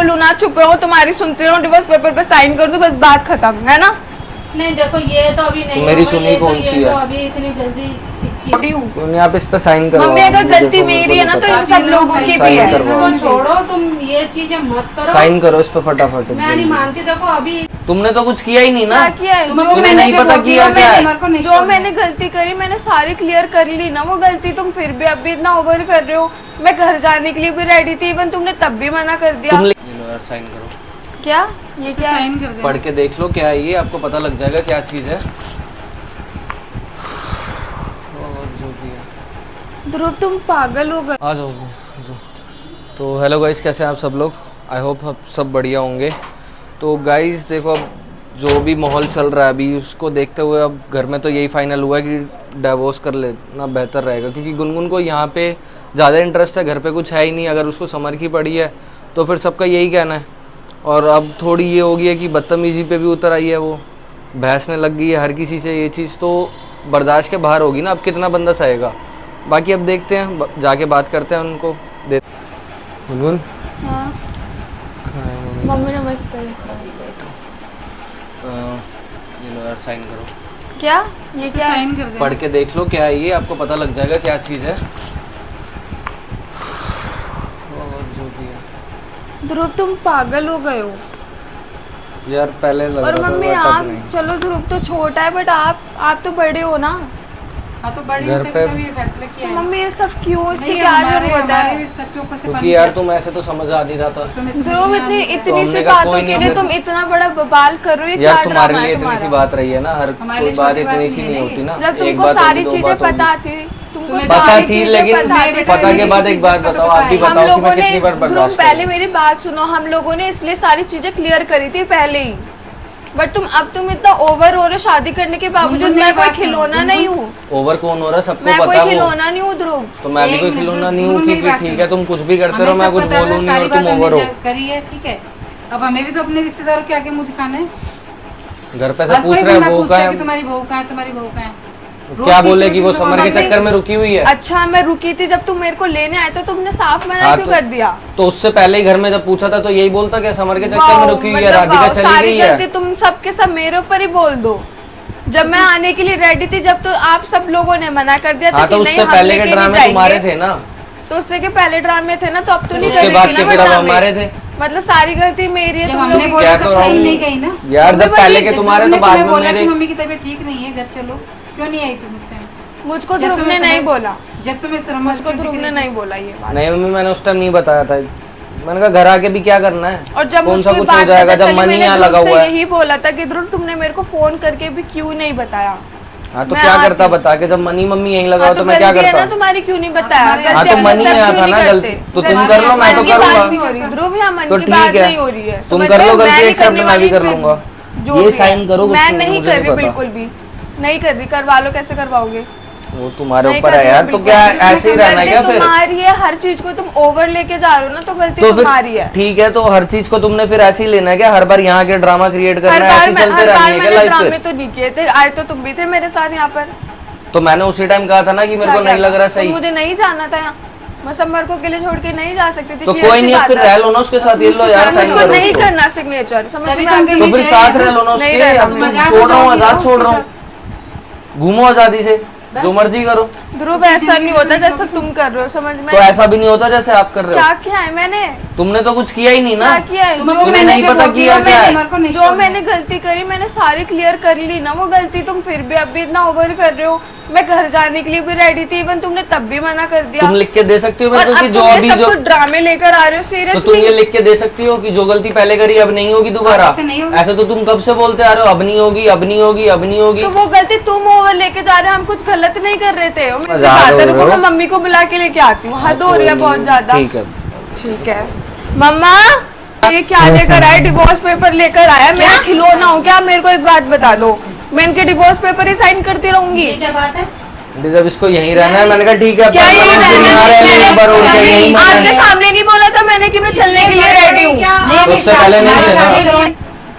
बोलूँ ना, चुप रहो, तुम्हारी सुनती रहूँ, डिवोर्स पेपर पे साइन कर दूँ, बस बात खत्म है ना। नहीं देखो ये तो अभी नहीं, मेरी सुनी कौन सी है? तो अभी इतनी जल्दी इस चीज क्यों आप इस पे साइन करो? मम्मी अगर गलती मेरी है ना तो इन सब लोगों की भी है। छोड़ो तुम ये चीजें मत करो, साइन करो इस पे फटाफट। मैं नहीं मानती। देखो अभी तुमने तो कुछ किया ही नहीं ना। क्या किया है? तुम्हें मैंने नहीं पता किया क्या है? जो मैंने गलती करी मैंने सारी क्लियर कर ली ना वो गलती, तुम फिर भी अभी इतना ओवर कर रहे हो। मैं घर जाने के लिए भी रेडी थी, इवन तुमने तब भी मना कर दिया। यार साइन करो। क्या ये क्या है? साइन कर दे। पढ़ के देख लो क्या है ये, आपको पता लग जाएगा क्या चीज है। और जो भी है। ध्रुव तुम पागल हो गए। आ जाओ आ जाओ। तो हेलो गाइस, कैसे हैं आप सब लोग? आई होप आप सब बढ़िया होंगे। तो गाइस देखो, अब जो भी माहौल चल रहा है अभी उसको देखते हुए अब घर में तो यही फाइनल हुआ है कि डिवोर्स कर लेना बेहतर रहेगा, क्योंकि गुनगुन को यहाँ पे ज़्यादा इंटरेस्ट है, घर पे कुछ है ही नहीं। अगर उसको समर की पड़ी है तो फिर सबका यही कहना है। और अब थोड़ी ये हो गई है कि बदतमीजी पे भी उतर आई है, वो बहसने लग गई है हर किसी से। ये चीज़ तो बर्दाश्त के बाहर होगी ना, अब कितना बंदा सहेगा। बाकी अब देखते हैं, जाके बात करते हैं उनको। गुनगुन हाँ मम्मी नमस्ते। ये लो यार साइन करो। क्या ये क्या है? साइन कर दे। पढ़ के देख लो क्या है ये, आपको पता लग जाएगा क्या चीज़ है। और जो भी है। ध्रुव तुम पागल हो गए हो। यार पहले लग और रहा था मम्मी but अब आप, नहीं। चलो ध्रुव तो छोटा है बट आप तो बड़े हो ना। हाँ तो बड़ी घर होते पे- भी ये फैसला किया है। मम्मी ये सब क्यों, इसकी नहीं, क्या हमारे- जरूरत है? हमारे सबके ऊपर से क्योंकि पानी यार पड़ा। तुम ऐसे तो समझ आ नहीं रहा था। तुम्हें समझ ध्रुव नहीं इतनी आ रही है। इतनी हमने सी कहा बातों कोई के नहीं लिए होगा। तुम इतना बड़ा बवाल कर रहे हो, ये यार क्या तुम्हारे ड्रामा लिए है इतनी सी तुम्हारा? बात रही है ना, हर हमारे कोई लिए बात छोटी इतनी बात सी नहीं नहीं है। होती ना। जब एक तुमको बात सारी होगी, दो चीजें बात होगी। पता थी, तुमको तुम्हें पता सारी थी, चीजें लेकिन पता थी। पता के बाद एक बात बताओ, आप भी हम बताओ कि लोगों मैं ने, कितनी बार ध्रुव बर्दाश्त पहले करूं। मेरी बात सुनो, हम लोगों ने इसलिए सारी चीजें क्लियर करी थी पहले ही। बट तुम इतना ओवर हो रहे हो, शादी करने के बावजूद। मैं कोई खिलौना नहीं हूँ, ओवर कौन हो रहा है सबको मैं पता कोई है वो। खिलौना नहीं हूँ ध्रुव। तो मैं भी कोई एक खिलौना मिनट, नहीं हूँ मेरी कि बात ठीक सुनो। है तुम कुछ भी करते हमें रहो, मैं सब कुछ पता है, बोलूँ नहीं सारी और तुम बात हमने ओवर हो। करी है, ठीक है। अब हमें भी तो अपने रिश्तेदारों के आगे मुंह दिखाना है। घर पे से हर पूछ कोई रहे बंदा हैं वो पूछता का है कि है, तुम्हारी बहू कहाँ है, तुम्हारी बहू कहाँ है। क्या रोज बोले तीसरे कि वो दिन समर के मम्मी- चक्कर में रुकी हुई है। अच्छा मैं रुकी थी जब तुम मेरे को लेने आए थे, तुमने साफ मना हाँ, क्यों तो- कर दिया? तो उससे पहले ही घर में जब पूछा था तो यही बोलता कि समर के चक्कर में वाओ, रुकी हुई है, मतलब राधिका वाओ, चली सारी गई गलती है। तुम सबके सब मेरे ऊपर ही बोल दो। जब मैं आने के लिए रेडी थी, जब तो आप सब लोगों ने मना कर दिया था हाँ कि तो नहीं, उससे हम पहले लेके के नहीं ड्रामे जाएंगे। तुम्हारे थे ना, तो उससे के पहले ड्रामे थे ना, तो अब तो नहीं उसके कर रही बाद थी के ना फिर मैं अब ड्रामे। हमारे थे। मतलब सारी गलती मेरी है, जब तुम हमने लोग बोला क्या तो करो कहीं हम- नहीं गई ना। यार मम्मी जब पहले के बोली, तुम्हारे तो तुमने बाद तुम्हें में बोला कि मेरे। मम्मी की तबीयत ठीक नहीं है, घर चलो, क्यों नहीं आई तुम इस टाइम? मुझको जब ध्रुव तुम्हें ने नहीं समझ- बोला, जब तुम्हें समझ मुझको ध्रुव ने नहीं बोला ये बात। नहीं मम्मी, मैंने उस टाइम नहीं बताया था। मैंने कहा घर आके भी क्या करना है, और जब कौन सा मुझको कुछ हो बात जाएगा, पता जब चली, मन ही मैंने यहाँ ध्रुव लगा से हुआ है। यही बोला था कि ध्रुव तुमने मेरे को फोन करके भी क्यों नहीं बताया? हाँ तो मैं क्या आती। करता बता के, जब मनी मम्मी यहीं लगा हाँ, हो तो मैं क्या गलती है करता? ना तुम्हारी, क्यों नहीं बताया? हाँ, गलती हाँ तो अपने मन ही सब नहीं क्यों आता ना नहीं गलती, करते? तो तुम गलती कर लो, मैं तो मन की बात करूंगा। नहीं हो रही ध्रुव, यहाँ मन तो की ठीक बात है, नहीं हो रही है। तुम समझ कर रहे लो हो? मैं गलती, नहीं एक्सेप्ट करने मैं भी वाली, कर लूंगा। जो ये भी साइन है। करो, मैं कुछ नहीं मुझे कर रही नहीं पता। बिल्कुल भी, नहीं कर रही। करवा लो, कैसे करवाओगे? वो तुम्हारे नहीं ऊपर कर है रही यार, हूँ तो बिल्कुल क्या भी। ऐसे ही रहना है क्या गलती फिर? तुम्हारी है, हर चीज को तुम ओवर लेके जा रहे हो ना, तो गलती तो तुम्हारी है। फिर ठीक है, तो हर चीज को तुमने फिर ऐसे ही लेना है क्या? हर बार यहाँ के ड्रामा क्रिएट करना हर है, बार ऐसे चलते हर रहनी बार है क्या मैंने लाइफ ड्रामे फिर? तो नहीं किए थे, आए तो तुम भी थे मेरे साथ यहाँ पर। तो मैंने उसी टाइम कहा था ना कि मेरे को क्या नहीं लग रहा तो सही। मुझे नहीं जाना था यहाँ, मैं समर को अकेले छोड़ के नहीं जा सकती थी। तो clear कोई सी नहीं, बात फिर है। रह लो ना उसके साथ, ये लो यार साइन मुझको करो नहीं उसको। करना सिग्नेचर, समझ तभी में तो आ हम गई? तो फिर नहीं साथ रहे रह लो ना नहीं उसके, रहना अब मुझे। तुम छोड़ रहा हूँ, आजाद छोड़ रहा हूँ, घूमो आजादी से, जो मर्जी करो। ध्रुव ऐसा नहीं होता जैसा तुम कर रहे हो, समझ में? तो ऐसा भी नहीं होता जैसे आप कर रहे क्या हो। किया है मैंने? तुमने तो कुछ किया ही नहीं ना। क्या किया है? तुम्हें जो तुम्हें मैंने नहीं पता किया क्या है। जो मैंने गलती करी मैंने सारी क्लियर कर ली ना, वो गलती तुम फिर भी अभी इतना ओवर कर रहे हो। मैं घर जाने के लिए भी रेडी थी, इवन तुमने तब भी मना कर दिया। तुम लिख के दे सकती हो और मेरे को अब कि जो तुम ये अभी सब जो, कुछ ड्रामे लेकर आ रहे हो, तो तुम ये सीरियसली? लिख के दे सकती हो कि जो गलती पहले करी अब नहीं होगी दोबारा। ऐसे नहीं होगी। ऐसे तो तुम कब से बोलते आ रहे हो, अब नहीं होगी, अब नहीं होगी, अब नहीं होगी। तो वो गलती तुम ओवर लेके जा रहे हो, हम कुछ गलत नहीं कर रहे थे। मैं मजाक हो रहे रुको, हो। मैं मम्मी को बुला के लेके आती हूँ, हद हो रही है बहुत ज्यादा। ठीक है। ठीक है मम्मा, ये क्या लेकर आए? डिवोर्स पेपर लेकर आया? मैं खिलौना हूँ क्या? मेरे को एक बात बता दो, मैं इनके डिवोर्स पेपर ही साइन करती रहूंगी? ये क्या बात है? जब इसको यहीं रहना है, मैंने कहा ठीक है, क्या यही रहना है? एक बार और क्या यहीं मरना आपके है। सामने नहीं बोला था मैंने कि मैं चलने के लिए रेडी हूँ? तो उससे पहले नहीं थे ना।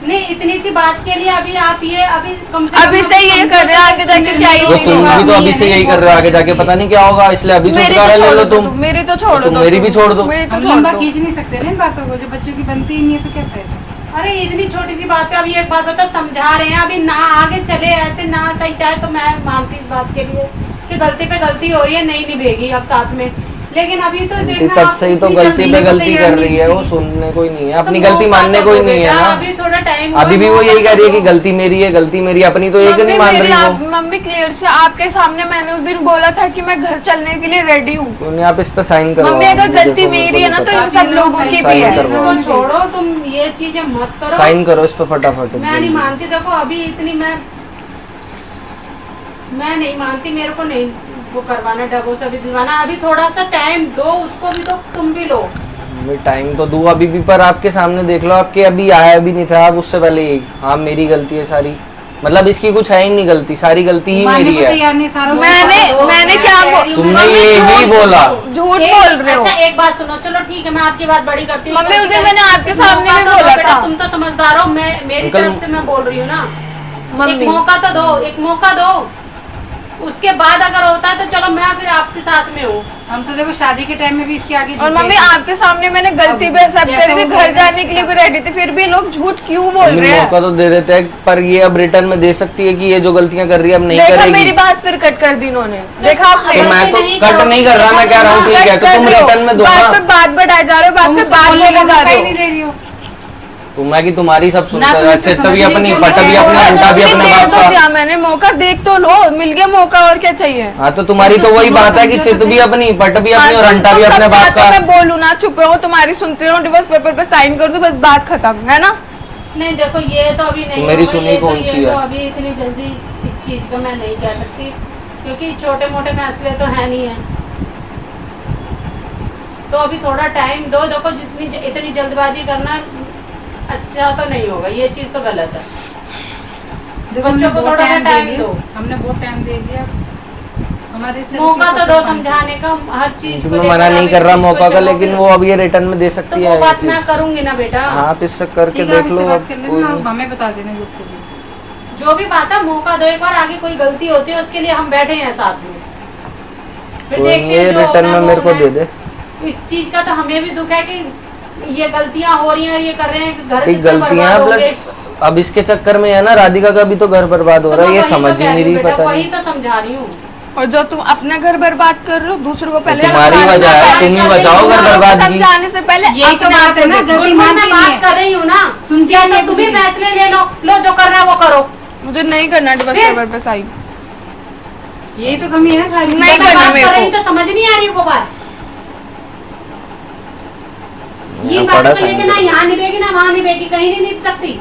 नहीं इतनी इतनी सी बात के लिए अभी आप ये अभी कम से अभी से ये कर रहे हैं, आगे जाके क्या ही तो सीन तुम होगा। भी तो अभी से यही कर रहे हो, आगे जाके पता नहीं क्या होगा, इसलिए अभी मेरी छुटकारा तो ले छोड़ लो दो तुम। मेरी तो छोड़ तो दो मेरी भी छोड़ दो। मेरी तो हम छोड़ लंबा दो। खींच नहीं सकते ना इन बातों को, जब बच्चों की बनती ही नहीं है तो क्या फायदा। अरे इतनी छोटी सी बात पे अभी एक बात बताओ, समझा रहे हैं अभी ना आगे चले ऐसे ना सही चाहे तो मैं मानती इस बात के लिए कि गलती पे गलती हो रही है, नहीं निभेगी अब साथ में, लेकिन अभी तो देखना तब आप से ही तो इतनी गलती जल्दी पे में गलती तैयार कर रही नहीं है, वो थी। सुनने कोई नहीं है, तो अपनी मौका गलती मानने तो कोई दो नहीं है बेटा, ना। अभी थोड़ा टाइम अभी भी वो यही कह रही है कि गलती मेरी है, गलती मेरी, अपनी तो एक नहीं मान रही वो। मम्मी क्लियर से आपके सामने मैंने उस दिन बोला था कि मैं घर चलने के लिए रेडी हूँ। तो नहीं, आप इस पे साइन करो। मम्मी अगर गलती मेरी है ना तो इन सब लोगों की भी साइन है। करवाओ। इसको छोड़ो, तुम ये चीजें मत करो। साइन करो इस पे फटाफट। मैं नहीं मानती, देखो अभी इतनी मैं नहीं मानती, मेरे को नहीं वो करवाना, डबो से भी दिलवाना, अभी थोड़ा सा टाइम दो उसको भी, तो तुम भी लो। टाइम तो दूं अभी भी, पर आपके सामने देख लो, आपके अभी आया भी नहीं था, आप उससे पहले ही हाँ मेरी गलती है सारी, मतलब इसकी कुछ है ही नहीं गलती, सारी गलती ही मानने मेरी को है। तैयार नहीं सारा। मैंने क्या तुमने यही बोला। झूठ बोल रहे हो। अच्छा एक बात सुनो, चलो ठीक है मैं आपकी बात बड़ी करती हूँ। मम्मी उस दिन मैंने आपके सामने मौका भी तो दो बोला बेटा, था। तुम तो समझदार हो, मैं मेरी अंकल- तरफ से मैं बोल रही हूँ ना, मम्मी एक मौका तो दो, एक मौका दो, उसके बाद अगर होता है तो चलो मैं फिर आपके साथ में हूँ। हम तो देखो शादी के टाइम में भी इसके आगे और झुके मम्मी थे। आपके सामने मैंने गलती पे सब जैसा करी थी, वो घर बोल जाने के लिए भी रेडी थी, फिर भी लोग झूठ क्यों बोल मम्मी रहे मौका हैं? तो दे देते हैं, पर ये अब रिटर्न में दे सकती है कि ये जो गलतियां कर रही है अब नहीं देखा करेगी। मेरी बात फिर कट कर दी इन्होंने, देखा आप तो मैं तो नहीं कट करोगे, नहीं कर रहा, मैं कह रहा हूँ ठीक है, तो तुम रिटर्न में दो बात पे ना। बात बढ़ाए जा रहे हो, बात तुम पे उसको बात बोलने बोले का जा मौका रहे ही हो। नहीं दे रही हो। तो मैं कि तुम्हारी सब सुनता ना तुम है, उसको चित्त भी समझने अपनी, के पट भी लिए अपना, अंटा भी अपने दे बाप तो का। दिया मैंने, मौका देख तो लो, मिल गया मौका, और क्या चाहिए? हाँ तो तुम्हारी तो वही बात है कि चित्त भी अपनी, पट भी अपनी, और अंटा भी तुम अपने सब बाप चाहते हो का। मैं बोलूं ना, चुप रहो, तुम्हारी सुनती रहूं, डिवोर्स पेपर पे साइन कर दूं, बस बात खत्म है ना। नहीं देखो ये तो अभी नहीं तो मेरी होगा, सुनी ये तो- कौन सी ये है? तो अभी इतनी जल्दी इस चीज को मैं नहीं कह सकती, क्योंकि छोटे मोटे फैसले तो है नहीं है, तो अभी थोड़ा टाइम दो। देखो जितनी इतनी जल्दबाजी करना अच्छा तो नहीं होगा, ये चीज तो गलत है। देखो हमने बच्चों को बहुत थोड़ा सा टाइम टाइम दे दो। दिया, हमने बहुत टाइम दे दिया, हमारे से मौका तो रुपये दो को समझाने का, हर चीज को मैं लेकर मना नहीं आप कर इस रहा चीज को मौका का, चलो लेकिन फिर। वो अब ये रिटर्न में दे तो सकती वो है। बात मैं करूंगी ना बेटा, हाँ आप इससे करके ठीक है, आप देख इससे लो, बात अब कर कोई लेना, नहीं। हमें बता देना जैसे भी। जो भी बात है मौका दो एक बार, आगे कोई गलती होती है उसके लिए हम बैठे हैं साथ में, फिर कोई देखते नहीं, हैं ये जो रिटर्न होना में वो मेरे को होना दे है। दे। इस चीज का तो हमें भी दुख है कि ये गलतियां हो रही हैं, ये कर रहे हैं, घर एक कितने गलतियां बर्बाद हो प्लस गए। अब इसके चक्कर में है ना, राधिका का भी तो घर बर्बाद हो तो रहा है, मैं ये वही तो समझ कह ही नहीं रही रही, हूँ बेटा, पता वही नहीं। तो समझा रही हूँ। और जो तुम अपना घर बर्बाद कर रहे हो, दूसरों को पहले तुम्हारी समझाने वजह से है, पहले- तुम ही बचाओ घर दूसरों को बर्बाद की। समझाने से पहले यही तो अपने बात आप है को ना, देखो। गलती बिल्कुल मानती मैं नहीं बात है। कर रही हूँ ना, सुनती क्या नहीं है तो तुम ही कुछ भी। फैसले ले लो, लो जो करना है वो करो। मुझे नहीं करना डिवोर्स फिर? पेपर पे साइन, यही तो कमी है ना सारी नहीं चीज़ों मैं में। करना बात मेरे कर रही को। हूँ तो समझ नहीं आ रही वो बात, ये यहाँ बात पड़ा को लेके साइन ना करो। यहाँ निभेगी ना वहाँ निभेगी, कहीं नहीं निभ सकती।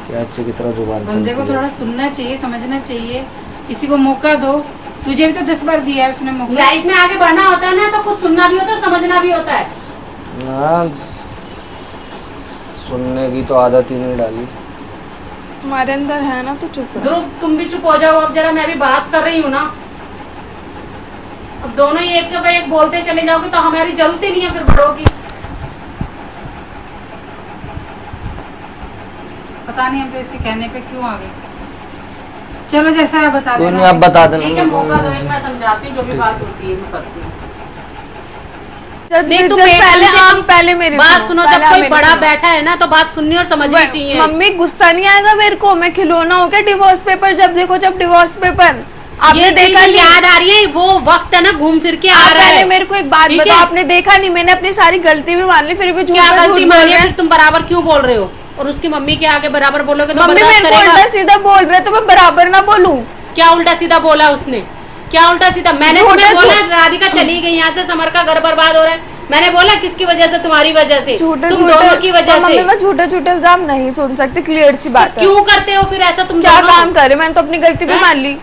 क्या अच्छे की तरह जुबान बंदे को चलती थोड़ा है। सुनना चाहिए, समझना चाहिए, किसी को मौका दो। तुझे भी तो 10 बार दिया है उसने मौका। लाइफ में आगे बढ़ना होता है ना, तो कुछ सुनना भी होता है, समझना भी होता है। हाँ, सुनने की तो आदत ही नहीं डाली। तुम्हारे अंदर है ना, तो चुप रहो। ध्रुव तुम भी चुप हो जाओ, अब जरा मैं भी बात कर रही हूँ ना, अब दोनों ही एक के ऊपर एक बोलते चले जाओगे तो हमारी जरूरत ही नहीं है फिर बड़ों की। पता नहीं हम तो इसके कहने पे क्यों आ गए। चलो जैसा है बता कोई देना। नहीं, आप बता देना ठीक है, मेरे को। मौका दो, एक मैं समझाती हूँ, जो भी बात होती है मैं करती हूँ। नहीं, जब तुम पहले एकदम से आप पहले मेरी बात सुनो, पहले जब आप कोई मेरी बड़ा सुनो। बैठा है ना तो बात सुननी और समझनी चाहिए। मम्मी गुस्सा नहीं आएगा मेरे को, मैं खिलौना हो क्या डिवोर्स पेपर? जब देखो जब डिवोर्स पेपर, आपने ये देखा चीज़ें नहीं? याद आ रही है, वो वक्त है ना घूम फिर के आ आप रहा पहले है। मेरे को एक बात ठीक बताओ, है? आपने देखा नहीं? मैंने अपनी सारी गलती भी मान ली, फिर भी झूठ क्या पे गलती झूठ बोल मानी रहे है, हैं। फिर तुम बराबर क्यों बोल रहे हो? और उसकी मम्मी के आगे बराबर बोलोगे तो मम्मी बर्दाश्त मेरे को करेगा? उल्टा सीधा बोल रहे तो मैं बराबर ना बोलूं? क्या उल्टा सीधा बोला उसने? क्या उल्टा सीधा? मैंने झूठा तुम्हें बोला झूठ। राधिका चली गई यहाँ से, समर का घर बर्बाद हो रहा है। मैंने बोला किसकी वजह से? तुम्हारी वजह से, झूठे तुम दोनों की वजह मम्मी से। मैं झूठे झूठे इल्जाम नहीं सुन सकती, क्लियर सी बात है। क्यों करते हो फिर ऐसा तुम क्या दोनों? काम करे? मैंने तो अपनी गलती भी हैं? मान ली,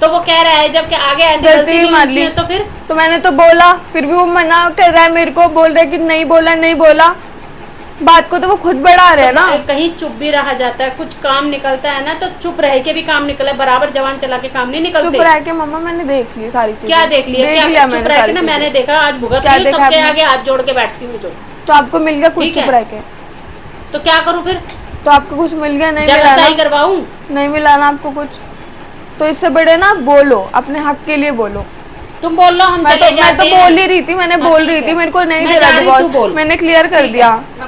तो वो कह रहा है जब कि आगे ऐसी गलती गलती भी नहीं मान होनी ली। चाहिए, तो फिर तो मैंने तो बोला, फिर भी वो मना कर रहा है मेरे को, बोल रहा है कि नहीं बोला नहीं बोला। बात को तो वो खुद बढ़ा रहे हैं ना। कहीं चुप भी रहा जाता है, कुछ काम निकलता है ना तो चुप रह के भी काम निकले, बराबर जवान चला के काम नहीं चुप निकलते। रह के मम्मा मैंने देख ली सारी चीजें। क्या देख लिया? क्या लिया चुप मैंने रह के सारी ना, मैंने चीजें। देखा आज भुगत क्या रही हूँ, देखा सबके आपने? आगे हाथ जोड़ के बैठती हूँ जो। तो आपको मिल गया कुछ ठीक चुप है। रह के। तो क्या करूँ फिर? तो आपको कुछ मिल गया? नहीं जब मिला सही ना? करवाऊं? नहीं मिला ना आपको कुछ? तो इससे बड़े ना बोलो, अपने हक के लिए बोलो। तुम बोल लो, हम मैं चले तो जाते हैं। बोल ही रही थी, मैंने हाँ, बोल ठीक रही है। थी, मेरे को नहीं मैं दे रहा जा रही, तू डिवोर्स, बोल। मैंने क्लियर कर ठीक है। दिया।